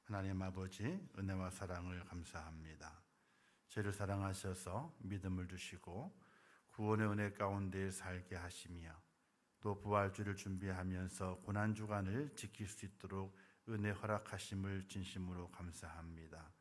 하나님 아버지, 은혜와 사랑을 감사합니다. 저희를 사랑하셔서 믿음을 주시고 구원의 은혜 가운데 살게 하시며 또 부활주를 준비하면서 고난주간을 지킬 수 있도록 은혜 허락하심을 진심으로 감사합니다.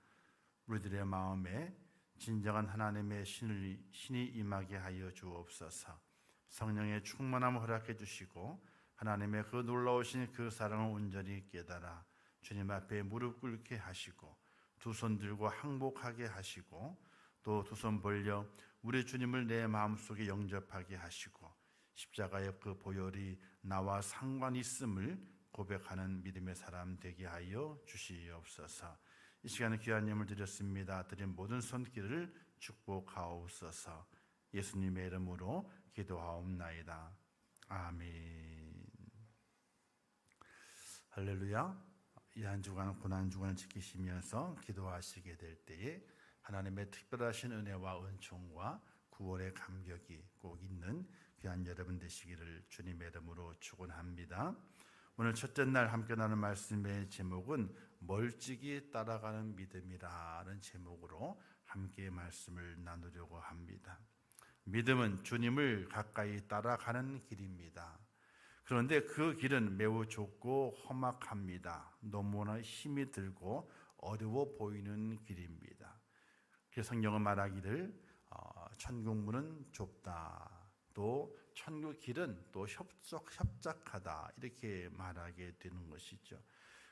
우리들의 마음에 진정한 하나님의 신이 임하게 하여 주옵소서. 성령의 충만함을 허락해 주시고 하나님의 그 놀라우신 그 사랑을 온전히 깨달아 주님 앞에 무릎 꿇게 하시고 두 손 들고 항복하게 하시고 또 두 손 벌려 우리 주님을 내 마음속에 영접하게 하시고 십자가의 그 보혈이 나와 상관 있음을 고백하는 믿음의 사람 되게 하여 주시옵소서. 이 시간에 귀한 예물 드렸습니다. 드린 모든 손길을 축복하옵소서. 예수님의 이름으로 기도하옵나이다. 아멘. 할렐루야. 이 한 주간 고난주간을 지키시면서 기도하시게 될 때에 하나님의 특별하신 은혜와 은총과 구원의 감격이 꼭 있는 귀한 여러분 되시기를 주님의 이름으로 축원합니다. 오늘 첫째 날 함께 나눈 말씀의 제목은 멀찍이 따라가는 믿음이라는 제목으로 함께 말씀을 나누려고 합니다. 믿음은 주님을 가까이 따라가는 길입니다. 그런데 그 길은 매우 좁고 험악합니다. 너무나 힘이 들고 어려워 보이는 길입니다. 그래서 성경은 말하기를 천국문은 좁다, 또 천국 길은 또 협착하다 이렇게 말하게 되는 것이죠.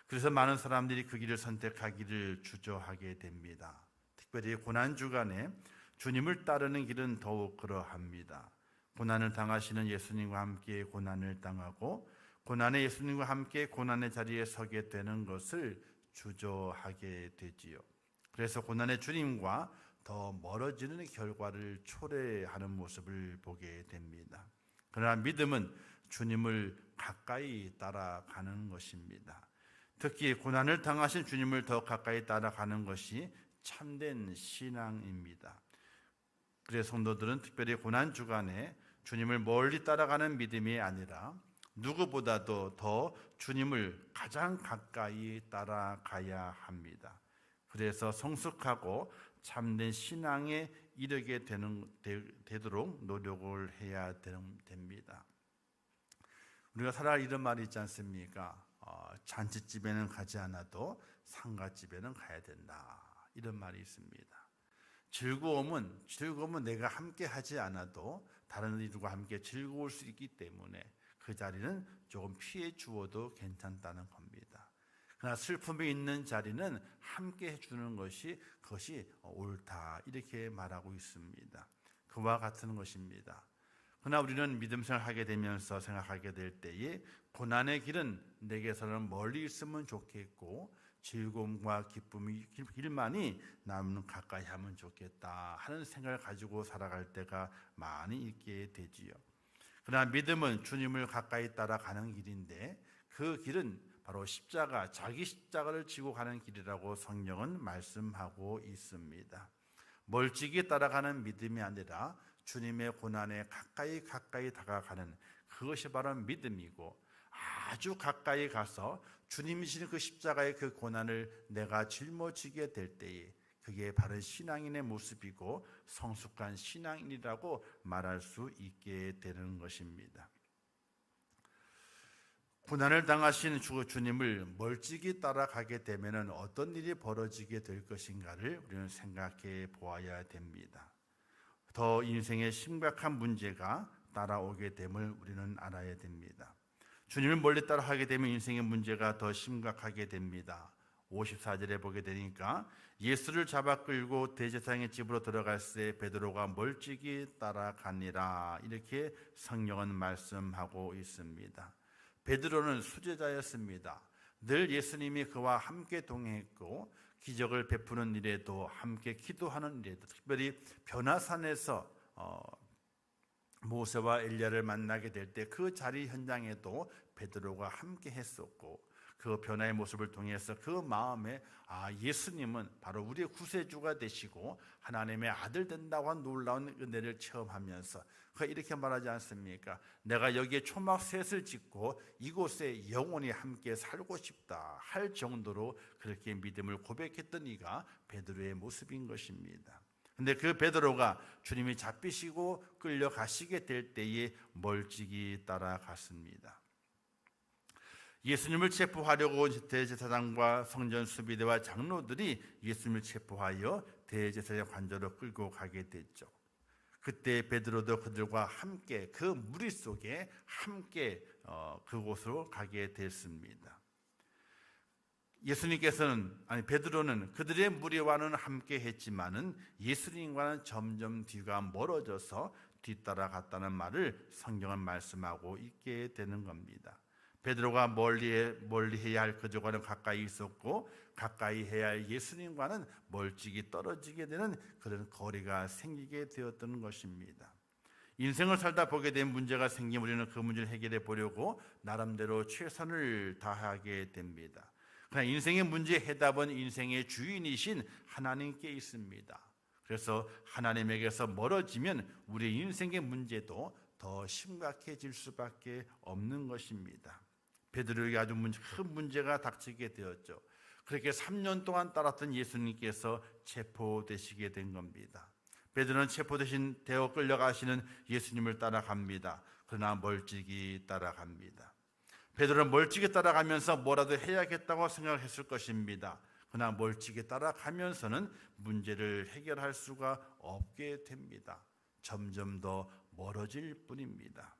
그래서 많은 사람들이 그 길을 선택하기를 주저하게 됩니다. 특별히 고난주간에 주님을 따르는 길은 더욱 그러합니다. 고난을 당하시는 예수님과 함께 고난을 당하고 고난의 예수님과 함께 고난의 자리에 서게 되는 것을 주저하게 되지요. 그래서 고난의 주님과 더 멀어지는 결과를 초래하는 모습을 보게 됩니다. 그러나 믿음은 주님을 가까이 따라가는 것입니다. 특히 고난을 당하신 주님을 더 가까이 따라가는 것이 참된 신앙입니다. 그래서 성도들은 특별히 고난주간에 주님을 멀리 따라가는 믿음이 아니라 누구보다도 더 주님을 가장 가까이 따라가야 합니다. 그래서 성숙하고 참된 신앙에 이르게 되도록 노력을 해야 됩니다. 우리가 살아갈 이런 말이 있지 않습니까? 잔치집에는 가지 않아도 상가집에는 가야 된다, 이런 말이 있습니다. 즐거움은 내가 함께 하지 않아도 다른 이들과 함께 즐거울 수 있기 때문에 그 자리는 조금 피해 주어도 괜찮다는 겁니다. 그러나 슬픔이 있는 자리는 함께 해주는 그것이 옳다, 이렇게 말하고 있습니다. 그와 같은 것입니다. 그러나 우리는 믿음 생활하게 되면서 생각하게 될 때에 고난의 길은 내게서는 멀리 있으면 좋겠고 즐거움과 기쁨의 길만이 나는 가까이 하면 좋겠다 하는 생각을 가지고 살아갈 때가 많이 있게 되지요. 그러나 믿음은 주님을 가까이 따라가는 길인데 그 길은 바로 자기 십자가를 지고 가는 길이라고 성경은 말씀하고 있습니다. 멀찍이 따라가는 믿음이 아니라 주님의 고난에 가까이 다가가는 그것이 바로 믿음이고, 아주 가까이 가서 주님이 지신 그 십자가의 그 고난을 내가 짊어지게 될 때에 그게 바른 신앙인의 모습이고 성숙한 신앙인이라고 말할 수 있게 되는 것입니다. 고난을 당하신 주님을 멀찍이 따라가게 되면 어떤 일이 벌어지게 될 것인가를 우리는 생각해 보아야 됩니다. 더 인생에 심각한 문제가 따라오게 됨을 우리는 알아야 됩니다. 주님을 멀리 따라가게 되면 인생의 문제가 더 심각하게 됩니다. 54절에 보게 되니까 예수를 잡아 끌고 대제사장의 집으로 들어갈 때 베드로가 멀찍이 따라가니라, 이렇게 성경은 말씀하고 있습니다. 베드로는 수제자였습니다. 늘 예수님이 그와 함께 동행했고 기적을 베푸는 일에도 함께 기도하는 일에도, 특별히 변화산에서 모세와 엘리야를 만나게 될 때 그 자리 현장에도 베드로가 함께 했었고 그 변화의 모습을 통해서 그 마음에 예수님은 바로 우리의 구세주가 되시고 하나님의 아들 된다고 한 놀라운 은혜를 체험하면서 그가 이렇게 말하지 않습니까? 내가 여기에 초막셋을 짓고 이곳에 영원히 함께 살고 싶다 할 정도로 그렇게 믿음을 고백했던 이가 베드로의 모습인 것입니다. 근데 그 베드로가 주님이 잡히시고 끌려가시게 될 때에 멀찍이 따라갔습니다. 예수님을 체포하려고 대제사장과 성전 수비대와 장로들이 예수님을 체포하여 대제사장 관저로 끌고 가게 됐죠. 그때 베드로도 그들과 함께 그 무리 속에 함께 그곳으로 가게 됐습니다. 베드로는 그들의 무리와는 함께 했지만은 예수님과는 점점 뒤가 멀어져서 뒤따라갔다는 말을 성경은 말씀하고 있게 되는 겁니다. 베드로가 멀리 해야 할 그들과는 가까이 있었고 가까이 해야 할 예수님과는 멀찍이 떨어지게 되는 그런 거리가 생기게 되었던 것입니다. 인생을 살다 보게 된 문제가 생기면 우리는 그 문제를 해결해 보려고 나름대로 최선을 다하게 됩니다. 그러나 인생의 문제의 해답은 인생의 주인이신 하나님께 있습니다. 그래서 하나님에게서 멀어지면 우리 인생의 문제도 더 심각해질 수밖에 없는 것입니다. 베드로에게 아주 큰 문제가 닥치게 되었죠. 그렇게 3년 동안 따랐던 예수님께서 체포되시게 된 겁니다. 베드로는 체포되어 끌려가시는 예수님을 따라갑니다. 그러나 멀찍이 따라갑니다. 베드로는 멀찍이 따라가면서 뭐라도 해야겠다고 생각했을 것입니다. 그러나 멀찍이 따라가면서는 문제를 해결할 수가 없게 됩니다. 점점 더 멀어질 뿐입니다.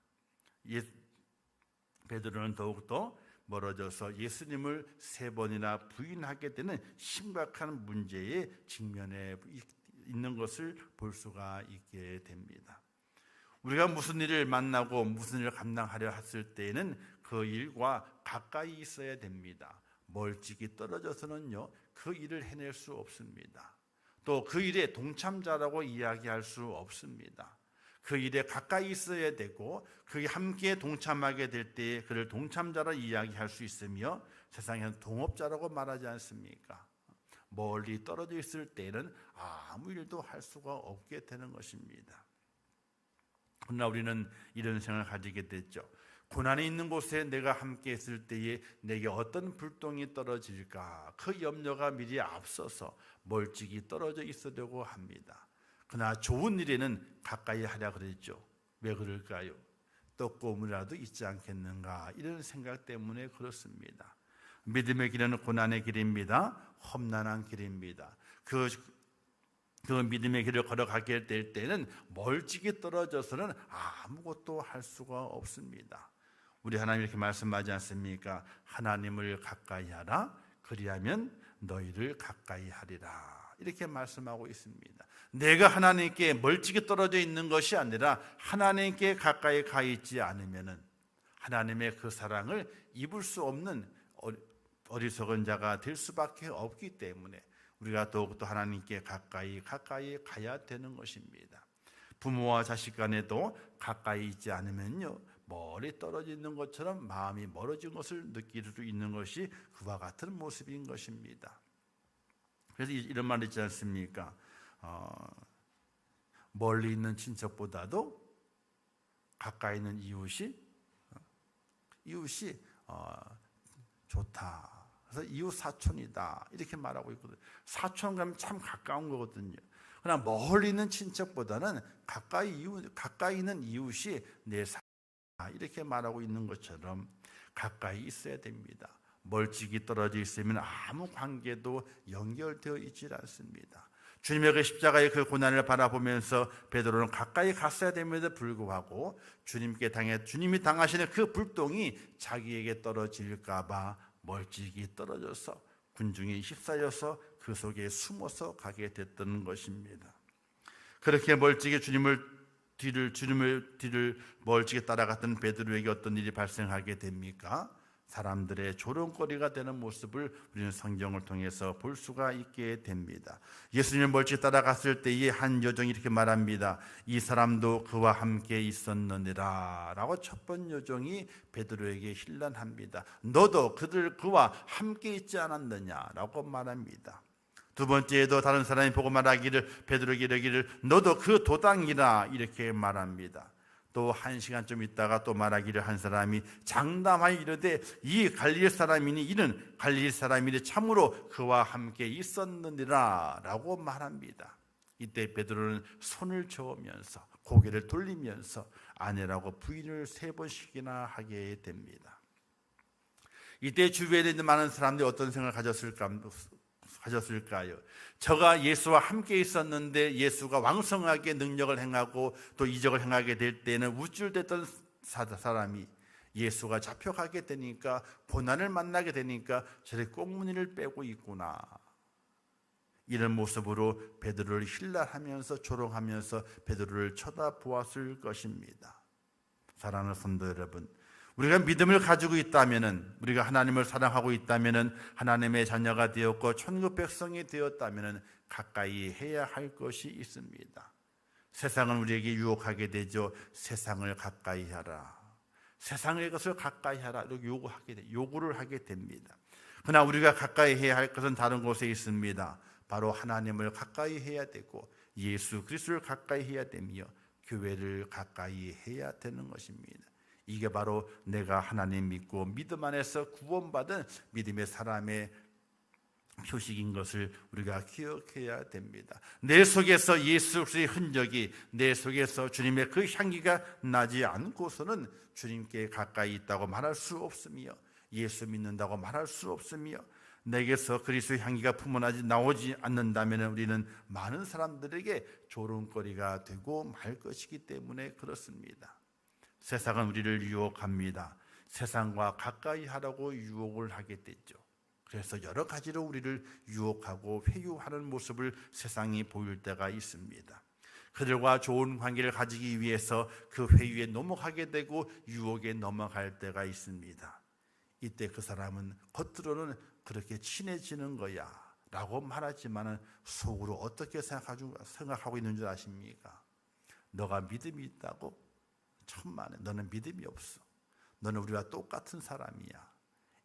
베드로는 더욱더 멀어져서 예수님을 3번이나 부인하게 되는 심각한 문제에 직면해 있는 것을 볼 수가 있게 됩니다. 우리가 무슨 일을 만나고 무슨 일을 감당하려 했을 때에는 그 일과 가까이 있어야 됩니다. 멀찍이 떨어져서는요, 그 일을 해낼 수 없습니다. 또 그 일에 동참자라고 이야기할 수 없습니다. 그 일에 가까이 있어야 되고 그게 함께 동참하게 될 때에 그를 동참자로 이야기할 수 있으며 세상에는 동업자라고 말하지 않습니까? 멀리 떨어져 있을 때는 아무 일도 할 수가 없게 되는 것입니다. 그러나 우리는 이런 생각을 가지게 됐죠. 고난이 있는 곳에 내가 함께 있을 때에 내게 어떤 불똥이 떨어질까 그 염려가 미리 앞서서 멀찍이 떨어져 있으려고 합니다. 그러나 좋은 일에는 가까이 하려 그랬죠. 왜 그럴까요? 떡고물이라도 있지 않겠는가 이런 생각 때문에 그렇습니다. 믿음의 길은 고난의 길입니다. 험난한 길입니다. 그 믿음의 길을 걸어가게 될 때는 멀찍이 떨어져서는 아무것도 할 수가 없습니다. 우리 하나님 이렇게 말씀하지 않습니까? 하나님을 가까이 하라 그리하면 너희를 가까이 하리라 이렇게 말씀하고 있습니다. 내가 하나님께 멀찍이 떨어져 있는 것이 아니라 하나님께 가까이 가 있지 않으면은 하나님의 그 사랑을 입을 수 없는 어리석은 자가 될 수밖에 없기 때문에 우리가 더욱더 하나님께 가까이 가야 되는 것입니다. 부모와 자식 간에도 가까이 있지 않으면요 멀리 떨어져 있는 것처럼 마음이 멀어진 것을 느낄 수 있는 것이 그와 같은 모습인 것입니다. 그래서 이런 말 있지 않습니까? 멀리 있는 친척보다도 가까이 있는 이웃이 좋다. 그래서 이웃 사촌이다 이렇게 말하고 있거든요. 사촌 가면 참 가까운 거거든요. 그러나 멀리 있는 친척보다는 가까이 있는 이웃이 내 사촌이다 이렇게 말하고 있는 것처럼 가까이 있어야 됩니다. 멀찍이 떨어져 있으면 아무 관계도 연결되어 있지 않습니다. 주님의 그 십자가의 그 고난을 바라보면서 베드로는 가까이 갔어야 됨에도 불구하고 주님이 당하시는 그 불똥이 자기에게 떨어질까 봐 멀찍이 떨어져서 군중이 휩싸여서 그 속에 숨어서 가게 됐던 것입니다. 그렇게 멀찍이 주님을 뒤를 멀찍이 따라갔던 베드로에게 어떤 일이 발생하게 됩니까? 사람들의 조롱거리가 되는 모습을 우리는 성경을 통해서 볼 수가 있게 됩니다. 예수님을 멀찍이 따라갔을 때에 한 여종이 이렇게 말합니다. 이 사람도 그와 함께 있었느니라 라고 첫 번 여종이 베드로에게 힐난합니다. 너도 그와 함께 있지 않았느냐라고 말합니다. 두 번째에도 다른 사람이 보고 말하기를 베드로에게 이르기를 너도 그 도당이라 이렇게 말합니다. 또 1시간쯤 있다가 또 말하기를 한 사람이 장담하여 이르되 이 갈릴리 사람이니 이는 갈릴리 사람이니 참으로 그와 함께 있었느니라 라고 말합니다. 이때 베드로는 손을 저으면서 고개를 돌리면서 아내라고 부인을 3번씩이나 하게 됩니다. 이때 주변에 있는 많은 사람들이 어떤 생각을 가졌을까요? 저가 예수와 함께 있었는데 예수가 왕성하게 능력을 행하고 또 이적을 행하게 될 때는 우쭐댔던 사람이 예수가 잡혀가게 되니까 고난을 만나게 되니까 저렇게 꽁무니를 빼고 있구나, 이런 모습으로 베드로를 힐난하면서 조롱하면서 베드로를 쳐다보았을 것입니다. 사랑하는 성도 여러분, 우리가 믿음을 가지고 있다면은, 우리가 하나님을 사랑하고 있다면은, 하나님의 자녀가 되었고 천국 백성이 되었다면은 가까이 해야 할 것이 있습니다. 세상은 우리에게 유혹하게 되죠. 세상을 가까이 하라, 세상의 것을 가까이 하라 이렇게 요구를 하게 됩니다. 그러나 우리가 가까이 해야 할 것은 다른 곳에 있습니다. 바로 하나님을 가까이 해야 되고 예수 그리스도를 가까이 해야 되며 교회를 가까이 해야 되는 것입니다. 이게 바로 내가 하나님 믿고 믿음 안에서 구원받은 믿음의 사람의 표식인 것을 우리가 기억해야 됩니다. 내 속에서 예수 그리스도의 흔적이, 내 속에서 주님의 그 향기가 나지 않고서는 주님께 가까이 있다고 말할 수 없으며 예수 믿는다고 말할 수 없으며 내게서 그리스도의 향기가 품어나지 나오지 않는다면 우리는 많은 사람들에게 조롱거리가 되고 말 것이기 때문에 그렇습니다. 세상은 우리를 유혹합니다. 세상과 가까이 하라고 유혹을 하게 되죠. 그래서 여러 가지로 우리를 유혹하고 회유하는 모습을 세상이 보일 때가 있습니다. 그들과 좋은 관계를 가지기 위해서 그 회유에 넘어가게 되고 유혹에 넘어갈 때가 있습니다. 이때 그 사람은 겉으로는 그렇게 친해지는 거야 라고 말하지만 속으로 어떻게 생각하고 있는 줄 아십니까? 너가 믿음이 있다고? 천만에, 너는 믿음이 없어. 너는 우리와 똑같은 사람이야.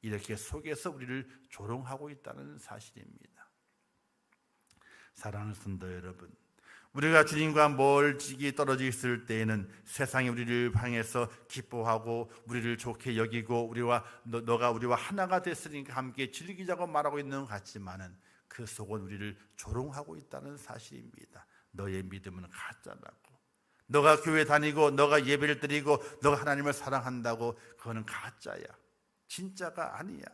이렇게 속에서 우리를 조롱하고 있다는 사실입니다. 사랑하는 성도 여러분, 우리가 주님과 멀찍이 떨어져 있을 때에는 세상이 우리를 향해서 기뻐하고 우리를 좋게 여기고 너가 우리와 하나가 됐으니까 함께 즐기자고 말하고 있는 것 같지만은 그 속은 우리를 조롱하고 있다는 사실입니다. 너의 믿음은 가짜라고. 너가 교회 다니고 너가 예배를 드리고 너가 하나님을 사랑한다고 그거는 가짜야. 진짜가 아니야.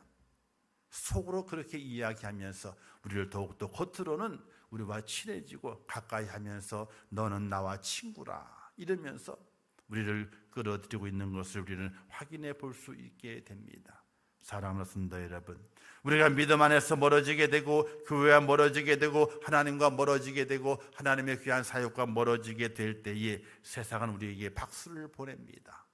속으로 그렇게 이야기하면서 우리를 더욱더 겉으로는 우리와 친해지고 가까이 하면서 너는 나와 친구라 이러면서 우리를 끌어들이고 있는 것을 우리는 확인해 볼 수 있게 됩니다. 사랑하는 성도 여러분, 우리가 믿음 안에서 멀어지게 되고 교회와 멀어지게 되고 하나님과 멀어지게 되고 하나님의 귀한 사역과 멀어지게 될 때에 세상은 우리에게 박수를 보냅니다.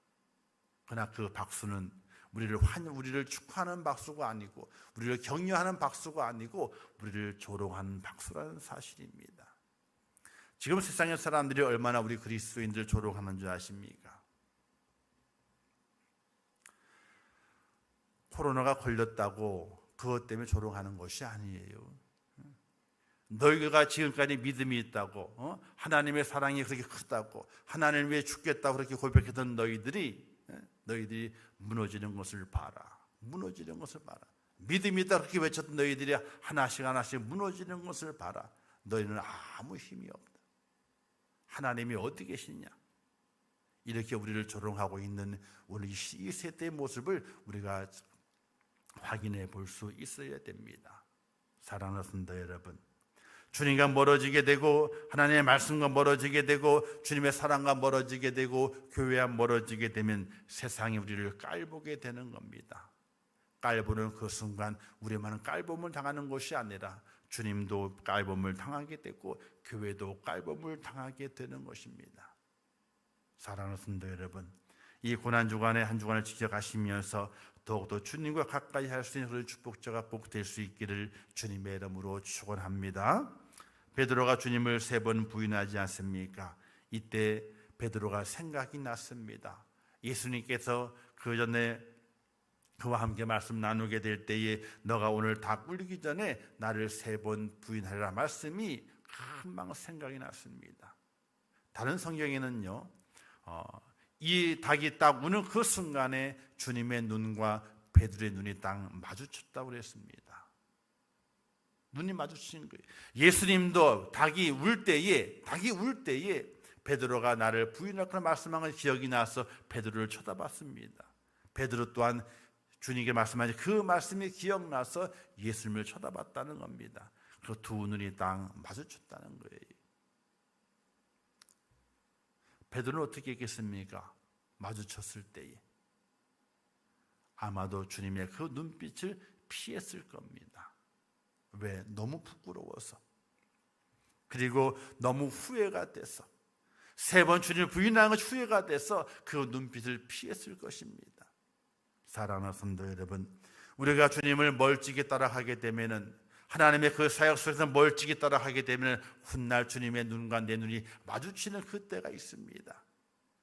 그러나 그 박수는 우리를 축하하는 박수가 아니고 우리를 격려하는 박수가 아니고 우리를 조롱하는 박수라는 사실입니다. 지금 세상의 사람들이 얼마나 우리 그리스도인들을 조롱하는 줄 아십니까? 코로나가 걸렸다고 그것 때문에 조롱하는 것이 아니에요. 너희가 지금까지 믿음이 있다고, 하나님의 사랑이 그렇게 크다고, 하나님을 위해 죽겠다고 그렇게 고백했던 너희들이 무너지는 것을 봐라. 무너지는 것을 봐라. 믿음이 있다 그렇게 외쳤던 너희들이 하나씩 무너지는 것을 봐라. 너희는 아무 힘이 없다. 하나님이 어디 계시냐? 이렇게 우리를 조롱하고 있는 우리 이 세대의 모습을 우리가 확인해 볼 수 있어야 됩니다. 사랑하는 성도 여러분, 주님과 멀어지게 되고 하나님의 말씀과 멀어지게 되고 주님의 사랑과 멀어지게 되고 교회와 멀어지게 되면 세상이 우리를 깔보게 되는 겁니다. 깔보는 그 순간 우리만은 깔봄을 당하는 것이 아니라 주님도 깔봄을 당하게 되고 교회도 깔봄을 당하게 되는 것입니다. 사랑하는 성도 여러분, 이 고난 주간에 한 주간을 지켜가시면서 더욱더 주님과 가까이 할 수 있는 그런 축복자가 꼭 될 수 있기를 주님의 이름으로 축원합니다. 베드로가 주님을 3번 부인하지 않습니까? 이때 베드로가 생각이 났습니다. 예수님께서 그 전에 그와 함께 말씀 나누게 될 때에 너가 오늘 닭 굴리기 전에 나를 3번 부인하리라 말씀이 금방 생각이 났습니다. 다른 성경에는요, 이 닭이 딱 우는 그 순간에 주님의 눈과 베드로의 눈이 딱 마주쳤다고 그랬습니다. 눈이 마주친 거예요. 예수님도 닭이 울 때에 베드로가 나를 부인하라 말씀한 건 기억이 나서 베드로를 쳐다봤습니다. 베드로 또한 주님께 말씀하신 그 말씀이 기억나서 예수님을 쳐다봤다는 겁니다. 그 두 눈이 딱 마주쳤다는 거예요. 베드로는 어떻게 했겠습니까? 마주쳤을 때에 아마도 주님의 그 눈빛을 피했을 겁니다. 왜? 너무 부끄러워서, 그리고 너무 후회가 돼서, 3번 주님을 부인하는 것이 후회가 돼서 그 눈빛을 피했을 것입니다. 사랑하는 성도 여러분, 우리가 주님을 멀찍이 따라가게 되면은, 하나님의 그 사역 속에서 멀찍이 따라가게 되면 훗날 주님의 눈과 내 눈이 마주치는 그때가 있습니다.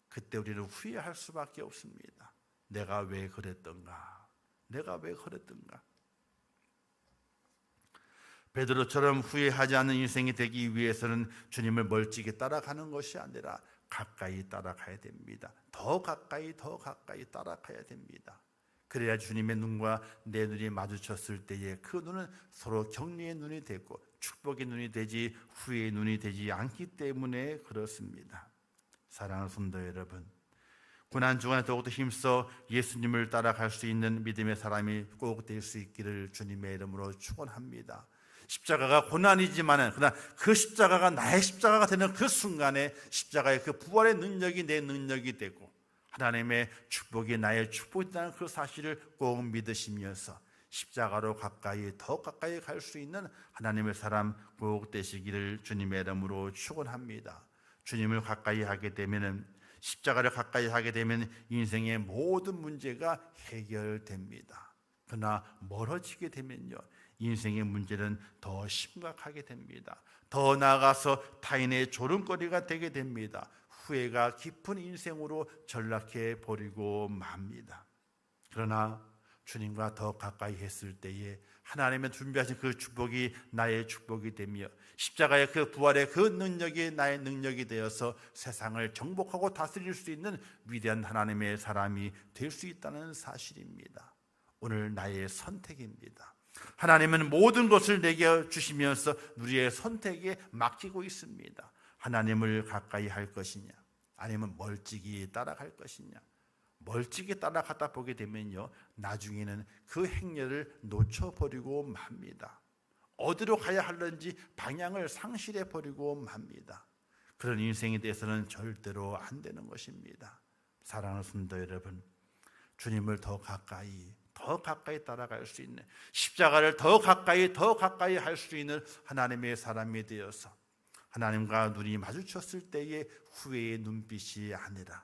그때 우리는 후회할 수밖에 없습니다. 내가 왜 그랬던가? 베드로처럼 후회하지 않는 인생이 되기 위해서는 주님을 멀찍이 따라가는 것이 아니라 가까이 따라가야 됩니다. 더 가까이 따라가야 됩니다. 그래야 주님의 눈과 내 눈이 마주쳤을 때에 그 눈은 서로 격려의 눈이 되고 축복의 눈이 되지 후회의 눈이 되지 않기 때문에 그렇습니다. 사랑하는 성도 여러분, 고난주간에 더욱더 힘써 예수님을 따라갈 수 있는 믿음의 사람이 꼭 될 수 있기를 주님의 이름으로 축원합니다. 십자가가 고난이지만은 그러나 그 십자가가 나의 십자가가 되는 그 순간에 십자가의 그 부활의 능력이 내 능력이 되고 하나님의 축복이 나의 축복이라는 그 사실을 꼭 믿으시면서 십자가로 더 가까이 갈 수 있는 하나님의 사람 꼭 되시기를 주님의 이름으로 축원합니다. 주님을 가까이 하게 되면은, 십자가를 가까이 하게 되면 인생의 모든 문제가 해결됩니다. 그러나 멀어지게 되면요, 인생의 문제는 더 심각하게 됩니다. 더 나아가서 타인의 조롱거리가 되게 됩니다. 후회가 깊은 인생으로 전락해 버리고 맙니다. 그러나 주님과 더 가까이 했을 때에 하나님의 준비하신 그 축복이 나의 축복이 되며 십자가의 그 부활의 그 능력이 나의 능력이 되어서 세상을 정복하고 다스릴 수 있는 위대한 하나님의 사람이 될 수 있다는 사실입니다. 오늘 나의 선택입니다. 하나님은 모든 것을 내게 주시면서 우리의 선택에 맡기고 있습니다. 하나님을 가까이 할 것이냐, 아니면 멀찍이 따라갈 것이냐. 멀찍이 따라가다 보게 되면요, 나중에는 그 행렬을 놓쳐버리고 맙니다. 어디로 가야 하는지 방향을 상실해 버리고 맙니다. 그런 인생에 대해서는 절대로 안 되는 것입니다. 사랑하는 성도 여러분, 주님을 더 가까이 따라갈 수 있는, 십자가를 더 가까이 할 수 있는 하나님의 사람이 되어서 하나님과 눈이 마주쳤을 때의 후회의 눈빛이 아니라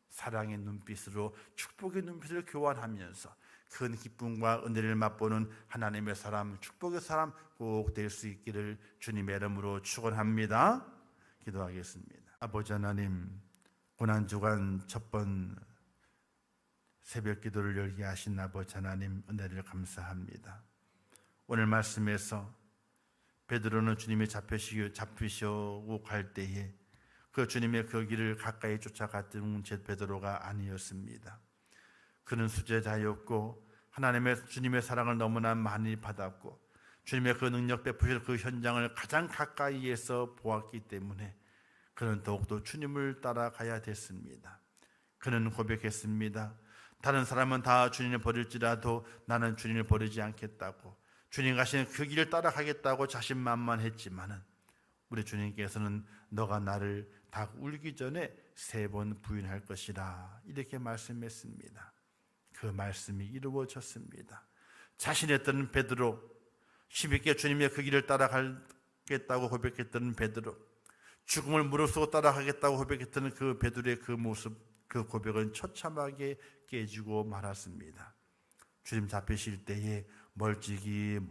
사랑의 눈빛으로 축복의 눈빛을 교환하면서 큰 기쁨과 은혜를 맛보는 하나님의 사람, 축복의 사람 꼭 될 수 있기를 주님의 이름으로 축원합니다. 기도하겠습니다. 아버지 하나님, 고난주간 첫 번 새벽 기도를 열게 하신 아버지 하나님, 은혜를 감사합니다. 오늘 말씀에서 베드로는 주님이 잡히시고 갈 때에 그 주님의 그 길을 가까이 쫓아갔던 베드로가 아니었습니다. 그는 수제자였고 하나님의 주님의 사랑을 너무나 많이 받았고 주님의 그 능력 베푸실 그 현장을 가장 가까이에서 보았기 때문에 그는 더욱더 주님을 따라가야 됐습니다. 그는 고백했습니다. 다른 사람은 다 주님을 버릴지라도 나는 주님을 버리지 않겠다고, 주님 가시는 그 길을 따라가겠다고 자신만만했지만은 우리 주님께서는 너가 나를 닭 울기 전에 3번 부인할 것이라 이렇게 말씀했습니다. 그 말씀이 이루어졌습니다. 자신했던 베드로, 힘있게 주님의 그 길을 따라가겠다고 고백했던 베드로, 죽음을 무릅쓰고 따라가겠다고 고백했던 그 베드로의 그 모습, 그 고백은 처참하게 깨지고 말았습니다. 주님 잡히실 때에 멀찍이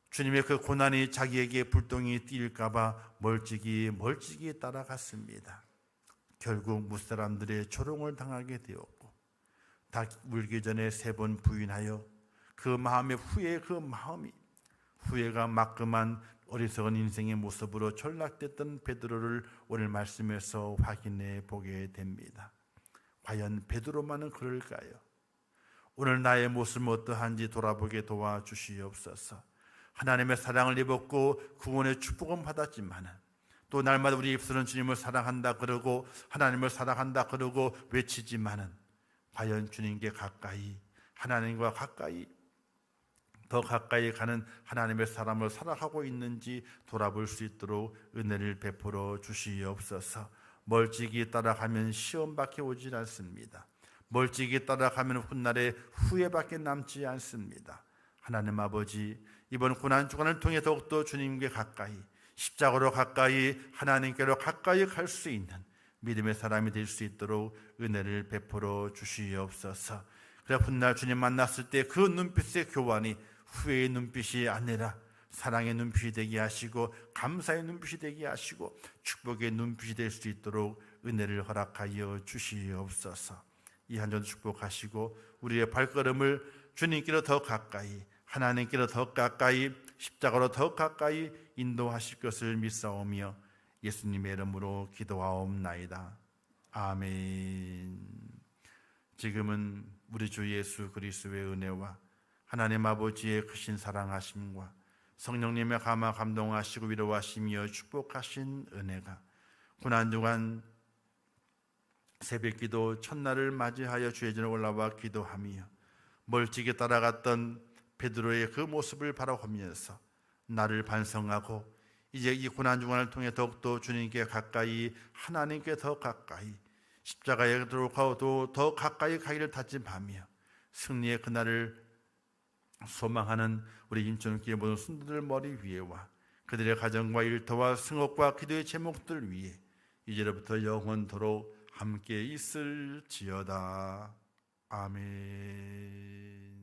주님의 그 고난이 자기에게 불똥이 띄일까봐 멀찍이 따라갔습니다. 결국 무사람들의 조롱을 당하게 되었고 닭 물기 전에 3번 부인하여 그 마음의 후회가 막끔한 어리석은 인생의 모습으로 전락됐던 베드로를 오늘 말씀에서 확인해 보게 됩니다. 과연 베드로만은 그럴까요? 오늘 나의 모습은 어떠한지 돌아보게 도와주시옵소서. 하나님의 사랑을 입었고 구원의 축복은 받았지만 또 날마다 우리 입술은 주님을 사랑한다 그러고 하나님을 사랑한다 그러고 외치지만은 과연 주님께 가까이, 하나님과 가까이, 더 가까이 가는 하나님의 사람을 살아가고 있는지 돌아볼 수 있도록 은혜를 베풀어 주시옵소서. 멀찍이 따라가면 시험밖에 오질 않습니다. 멀찍이 따라가면 훗날에 후회밖에 남지 않습니다. 하나님 아버지, 이번 고난주간을 통해 더욱더 주님께 가까이, 십자가로 가까이, 하나님께로 가까이 갈 수 있는 믿음의 사람이 될 수 있도록 은혜를 베풀어 주시옵소서. 그래 훗날 주님 만났을 때 그 눈빛의 교환이 후회의 눈빛이 아니라 사랑의 눈빛이 되게 하시고 감사의 눈빛이 되게 하시고 축복의 눈빛이 될 수 있도록 은혜를 허락하여 주시옵소서. 이 한 주 축복하시고 우리의 발걸음을 주님께로 더 가까이, 하나님께로 더 가까이, 십자가로 더 가까이 인도하실 것을 믿사오며 예수님의 이름으로 기도하옵나이다. 아멘. 지금은 우리 주 예수 그리스도의 은혜와 하나님 아버지의 크신 사랑하심과 성령님의 감화 감동하시고 위로하시며 축복하신 은혜가 고난주간 새벽기도 첫날을 맞이하여 주의 전에 올라와 기도하며 멀찍이 따라갔던 베드로의 그 모습을 바라보면서 나를 반성하고 이제 이 고난주간을 통해 더욱더 주님께 가까이, 하나님께 더 가까이, 십자가에 들어가도 더 가까이 가기를 다짐하며 승리의 그날을 소망하는 우리 인천교회 모든 성도들 머리 위에와 그들의 가정과 일터와 승업과 기도의 제목들 위에 이제로부터 영원토록 함께 있을지어다. 아멘.